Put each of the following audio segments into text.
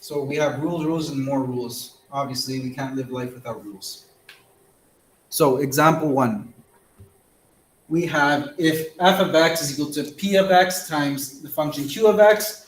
So we have rules, and more rules. Obviously, we can't live life without rules. So example 1. We have if f of x is equal to p of x times the function q of x,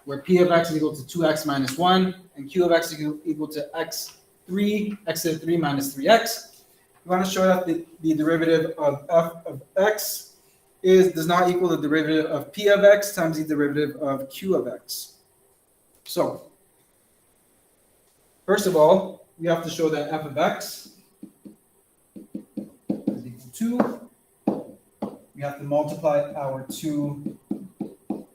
where p of x is equal to 2x minus 1, and q of x is equal to x to the 3 minus 3x. We want to show that the derivative of f of x does not equal the derivative of p of x times the derivative of q of x. So, first of all, we have to show that f of x is equal to, we have to multiply our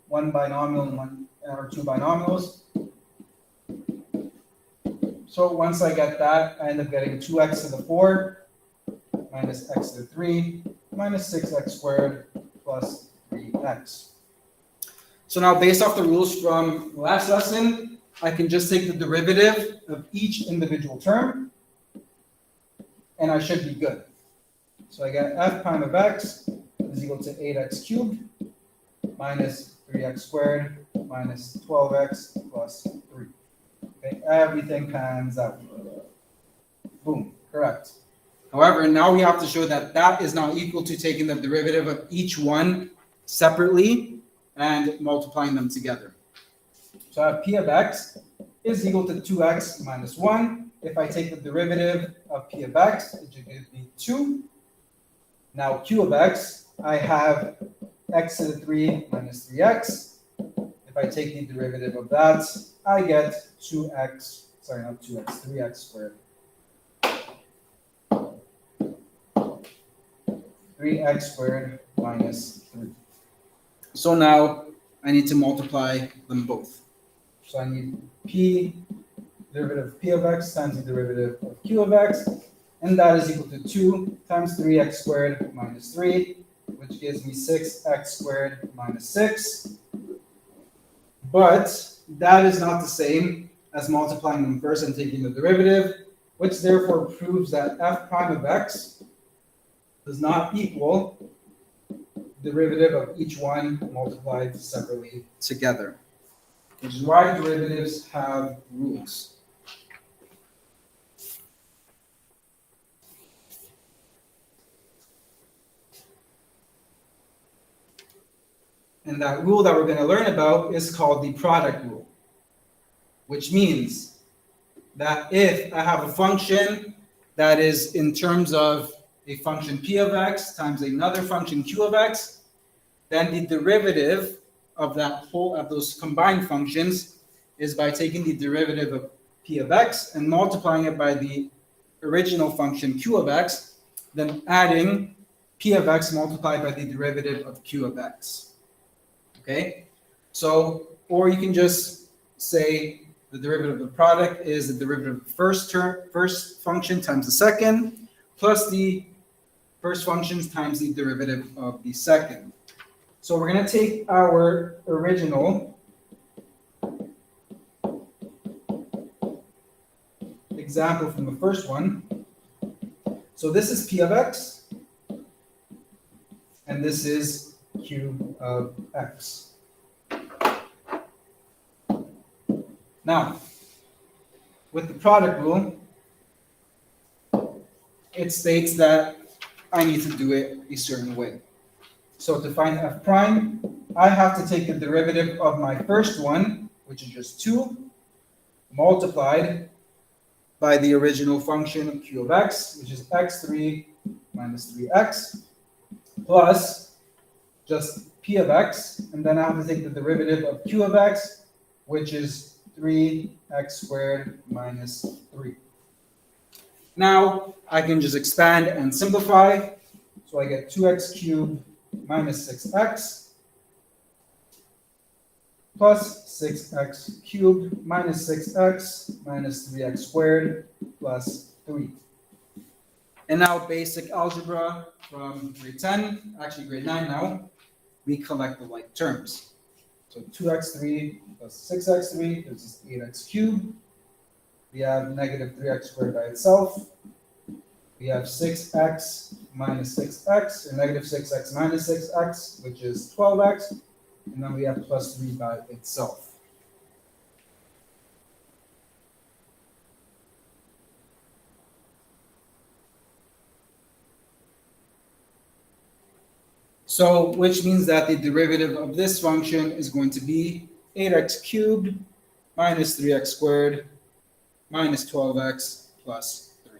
one binomial and our two binomials. So once I get that, I end up getting 2x to the 4 minus x to the 3 minus 6x squared plus 3x. So now based off the rules from last lesson, I can just take the derivative of each individual term, and I should be good. So I get f prime of x is equal to 8x cubed minus 3x squared minus 12x plus 3. Okay, everything pans out. Boom, correct. However, now we have to show that that is not equal to taking the derivative of each one separately and multiplying them together. So I have p of x is equal to 2x minus 1. If I take the derivative of p of x, it should give me 2. Now q of x, I have x to the 3 minus 3x. If I take the derivative of that, I get 3x squared. 3x squared minus 3. So now I need to multiply them both. So I need derivative of p of x times the derivative of q of x, and that is equal to 2 times 3x squared minus 3, which gives me 6x squared minus 6. But that is not the same as multiplying them first and taking the derivative, which therefore proves that f prime of x does not equal the derivative of each one multiplied separately together, which is why derivatives have rules. And that rule that we're going to learn about is called the product rule, which means that if I have a function that is in terms of a function p of x times another function q of x, then the derivative of those combined functions is by taking the derivative of p of x and multiplying it by the original function q of x, then adding p of x multiplied by the derivative of q of x. Okay, so, or you can just say the derivative of the product is the derivative of the first function times the second, plus the first functions times the derivative of the second. So we're going to take our original example from the first one. So this is p of x, and this is q of x. Now, with the product rule, it states that I need to do it a certain way. So to find f prime, I have to take the derivative of my first one, which is just 2, multiplied by the original function q of x, which is x3 minus 3x, plus just p of x, and then I have to take the derivative of q of x, which is 3x squared minus 3. Now I can just expand and simplify. So I get 2x cubed minus 6x plus 6x cubed minus 6x minus 3x squared plus 3. And now basic algebra from grade 10, actually grade 9 now, we collect the like terms. So 2x3 plus 6x3 gives us 8x cubed. We have negative 3x squared by itself. We have 6x minus 6x, or negative 6x minus 6x, which is 12x. And then we have plus 3 by itself. So, which means that the derivative of this function is going to be 8x cubed minus 3x squared minus 12x plus 3.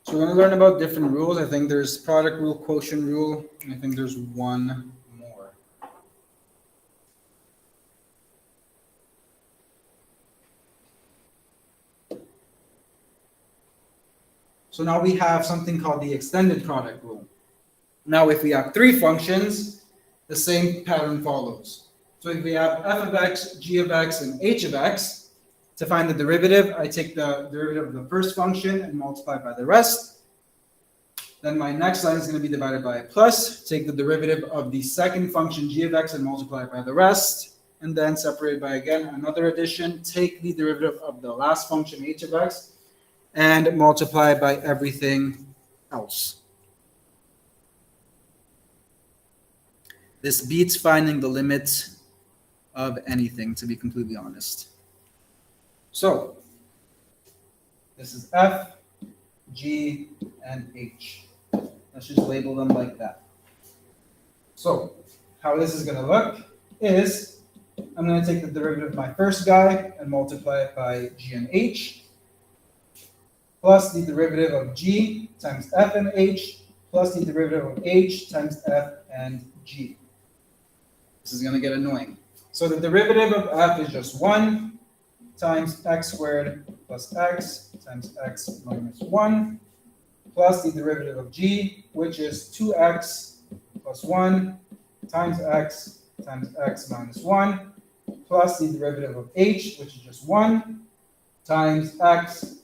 So we're going to learn about different rules. I think there's product rule, quotient rule, and I think there's one more. So now we have something called the extended product rule. Now if we have three functions, the same pattern follows. So if we have f of x, g of x, and h of x, to find the derivative, I take the derivative of the first function and multiply by the rest. Then my next line is going to be divided by a plus. Take the derivative of the second function, g of x, and multiply by the rest. And then separated by, again, another addition. Take the derivative of the last function, h of x, and multiply by everything else. This beats finding the limits of anything, to be completely honest. So, this is f, g, and h. Let's just label them like that. So, how this is going to look is, I'm going to take the derivative of my first guy and multiply it by g and h, plus the derivative of g times f and h, plus the derivative of h times f and g. This is going to get annoying. So the derivative of f is just 1 times x squared plus x times x minus 1, plus the derivative of g, which is 2x plus 1 times x minus 1, plus the derivative of h, which is just 1 times x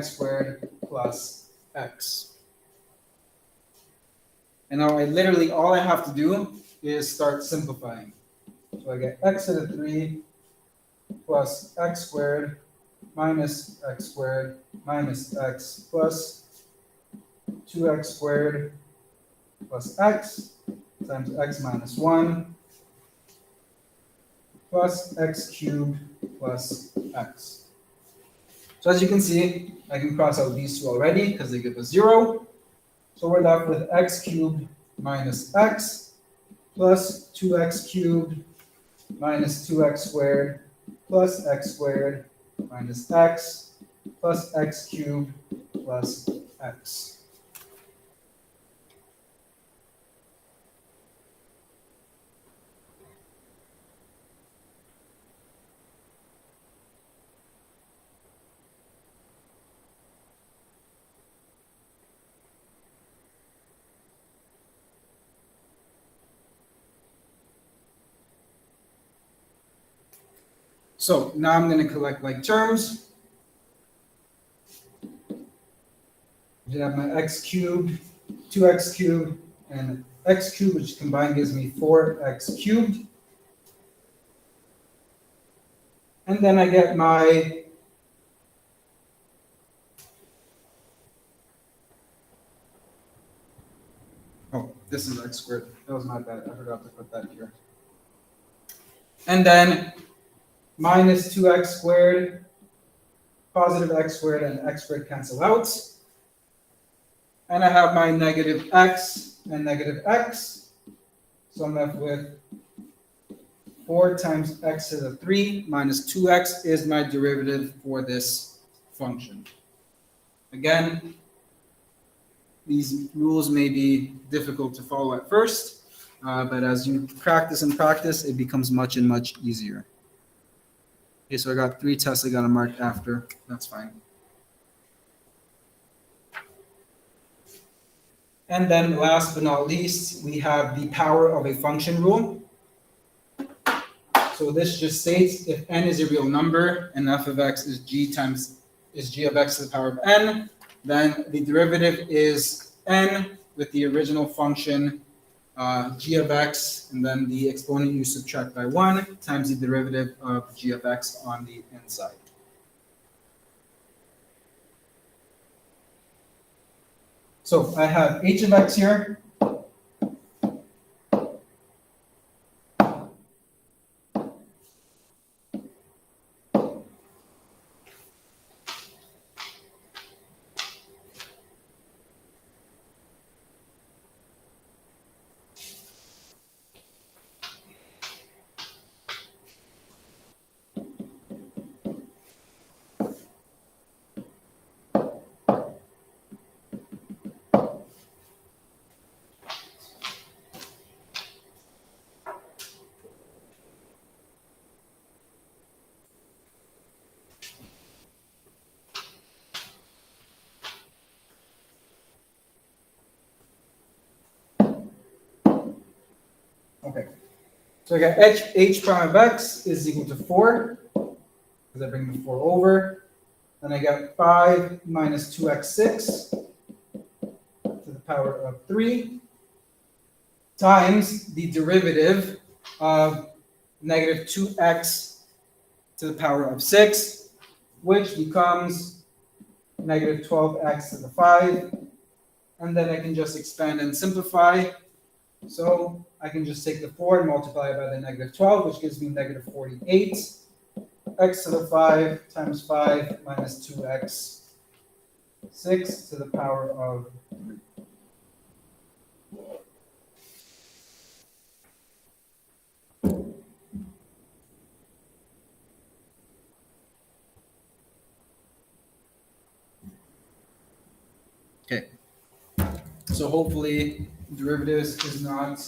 squared plus x. And now all I have to do is start simplifying. So I get x to the 3 plus x squared minus x plus 2x squared plus x times x minus 1 plus x cubed plus x. So as you can see, I can cross out these two already because they give us 0. So we're left with x cubed minus x plus 2x cubed minus 2x squared plus x squared minus x plus x cubed plus x. So now I'm going to collect like terms. I have my x cubed, 2x cubed, and x cubed, which combined gives me 4x cubed. And then I get my this is x squared. That was my bad. I forgot to put that here. And then minus 2x squared, positive x squared, and x squared cancel out. And I have my negative x and negative x. So I'm left with 4 times x to the 3 minus 2x is my derivative for this function. Again, these rules may be difficult to follow at first, but as you practice and practice, it becomes much and much easier. Okay, so I got 3 tests I got to mark after. That's fine. And then last but not least, we have the power of a function rule. So this just states if n is a real number and f of x is g of x to the power of n, then the derivative is n with the original function g of x, and then the exponent you subtract by 1 times the derivative of g of x on the inside. So I have h of x here. Okay. So I got h prime of x is equal to 4, because I bring the 4 over. Then I got 5 minus 2x6 to the power of 3 times the derivative of negative 2x to the power of 6, which becomes negative 12x to the 5. And then I can just expand and simplify. So I can just take the 4 and multiply it by the negative 12, which gives me negative 48. X to the 5 times 5 minus 2x 6 to the power of 3. Okay. So hopefully derivatives is not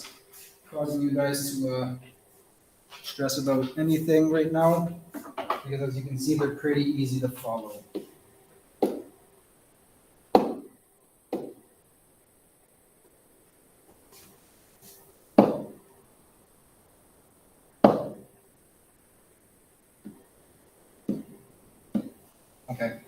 causing you guys to stress about anything right now, because as you can see, they're pretty easy to follow. Okay.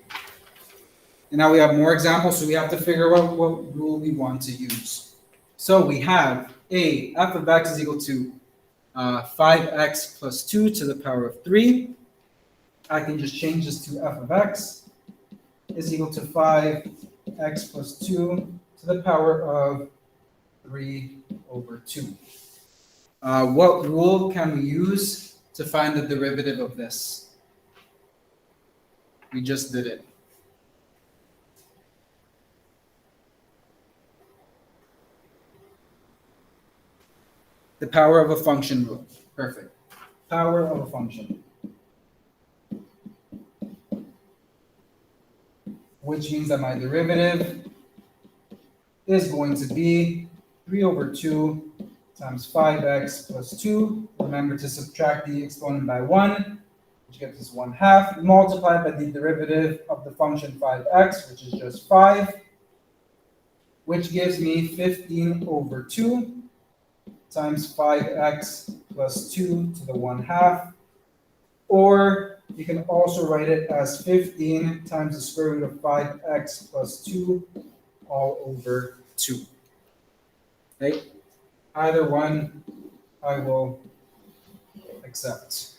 And now we have more examples, so we have to figure out what rule we want to use. So we have f of x is equal to 5x plus 2 to the power of 3. I can just change this to f of x is equal to 5x plus 2 to the power of 3 over 2. What rule can we use to find the derivative of this? We just did it. The power of a function rule. Perfect. Power of a function. Which means that my derivative is going to be 3 over 2 times 5x plus 2. Remember to subtract the exponent by 1, which gives us 1/2, multiplied by the derivative of the function 5x, which is just 5, which gives me 15 over 2 times 5x plus 2 to the 1/2. Or you can also write it as 15 times the square root of 5x plus 2 all over 2. Okay? Either one I will accept.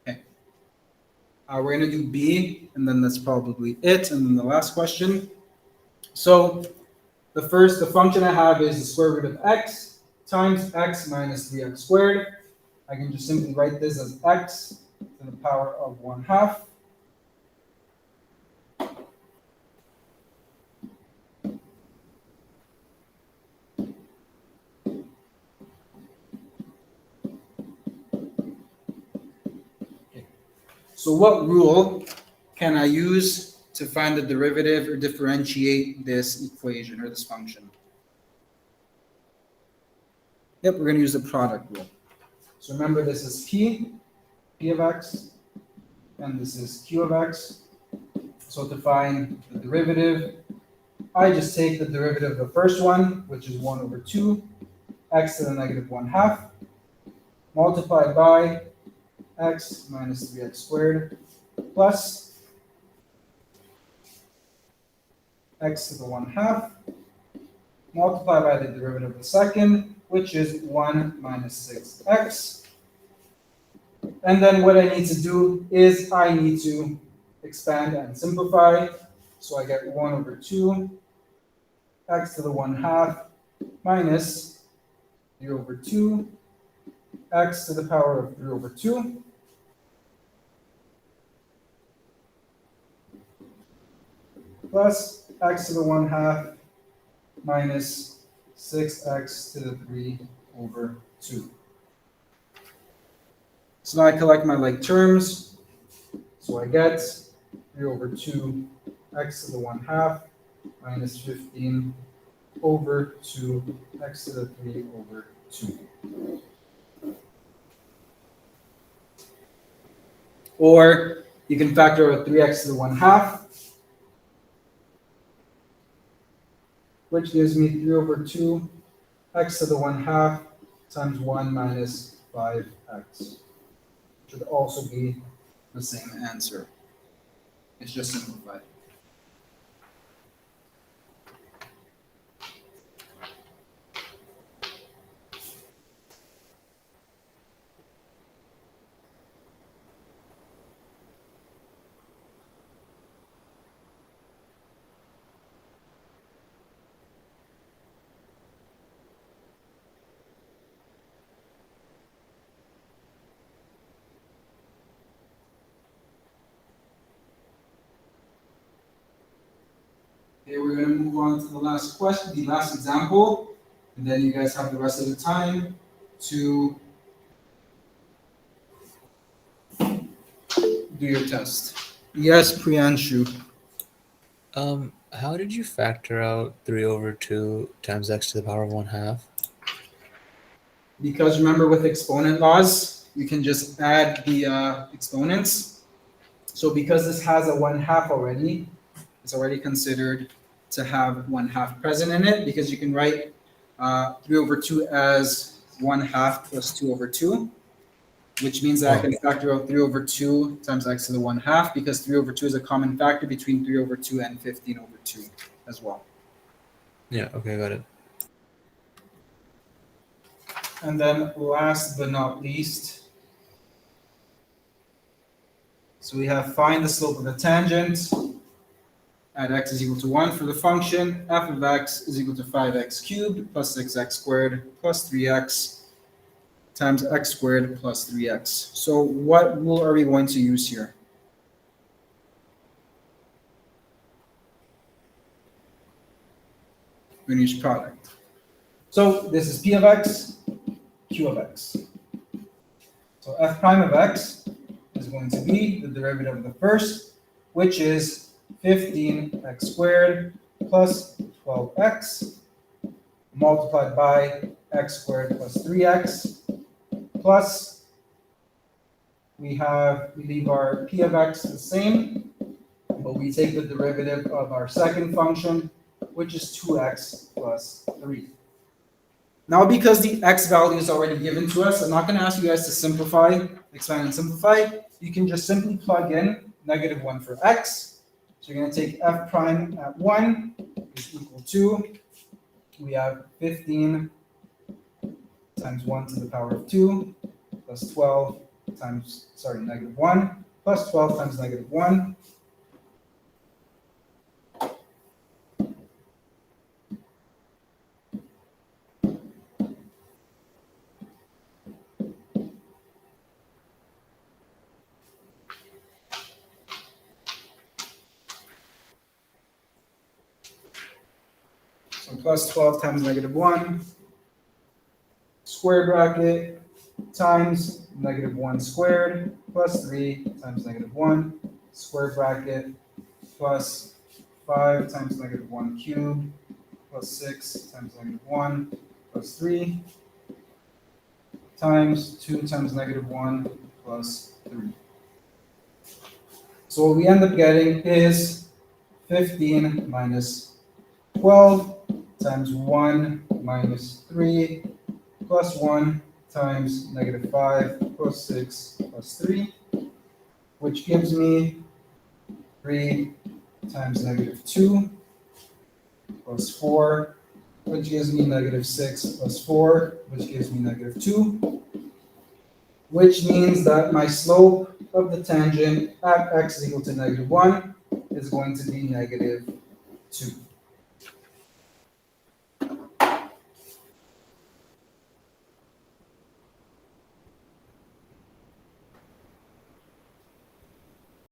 Okay. We're going to do B, and then that's probably it. And then the last question. So the function I have is the square root of x times x minus 3x squared. I can just simply write this as x to the power of 1/2. So what rule can I use to find the derivative or differentiate this equation or this function? Yep, we're going to use the product rule. So remember, this is P of x, and this is Q of x. So to find the derivative, I just take the derivative of the first one, which is 1 over 2, x to the negative 1/2, multiplied by x minus 3x squared plus x to the 1/2 multiplied by the derivative of the second, which is 1 minus 6x, And then what I need to do is I need to expand and simplify. So I get 1 over 2 x to the 1/2 minus 3 over 2 x to the power of 3 over 2 plus x to the 1/2 minus 6x to the 3 over 2. So now I collect my like terms. So I get 3 over 2 x to the 1/2 minus 15 over 2 x to the 3 over 2. Or you can factor out 3x to the 1/2, which gives me 3 over 2 x to the 1/2 times 1 minus 5x. Should also be the same answer. It's just simplified. Okay, we're going to move on to the last question, the last example, and then you guys have the rest of the time to do your test. Yes, Priyanshu. How did you factor out 3 over 2 times x to the power of 1/2? Because remember with exponent laws, you can just add the exponents. So because this has a 1/2 already, it's already considered to have 1/2 present in it, because you can write 3 over 2 as 1/2 plus 2 over 2, which means that I can factor out 3 over 2 times x to the 1/2, because 3 over 2 is a common factor between 3 over 2 and 15 over 2 as well. Yeah, okay, got it. And then last but not least, so we have find the slope of the tangent at x is equal to 1 for the function. F of x is equal to 5x cubed plus 6x squared plus 3x times x squared plus 3x. So what rule are we going to use here? We're going to use product. So this is p of x, q of x. So f prime of x is going to be the derivative of the first, which is 15x squared plus 12x multiplied by x squared plus 3x plus we leave our p of x the same, but we take the derivative of our second function, which is 2x plus 3. Now, because the x value is already given to us, I'm not going to ask you guys to simplify, expand and simplify. You can just simply plug in -1 for x. So you're going to take f prime at 1 is equal to, we have 15 times 1 to the power of 2 plus 12 times, -1 plus 12 times -1. So plus 12 times -1, square bracket, times -1 squared, plus 3 times -1, square bracket, plus 5 times -1 cubed, plus 6 times -1, plus 3, times 2 times -1, plus 3. So what we end up getting is 15 minus 12 times 1 minus 3 plus 1 times -5 plus 6 plus 3, which gives me 3 times -2 plus 4, which gives me -6 plus 4, which gives me -2, which means that my slope of the tangent at x is equal to -1 is going to be -2.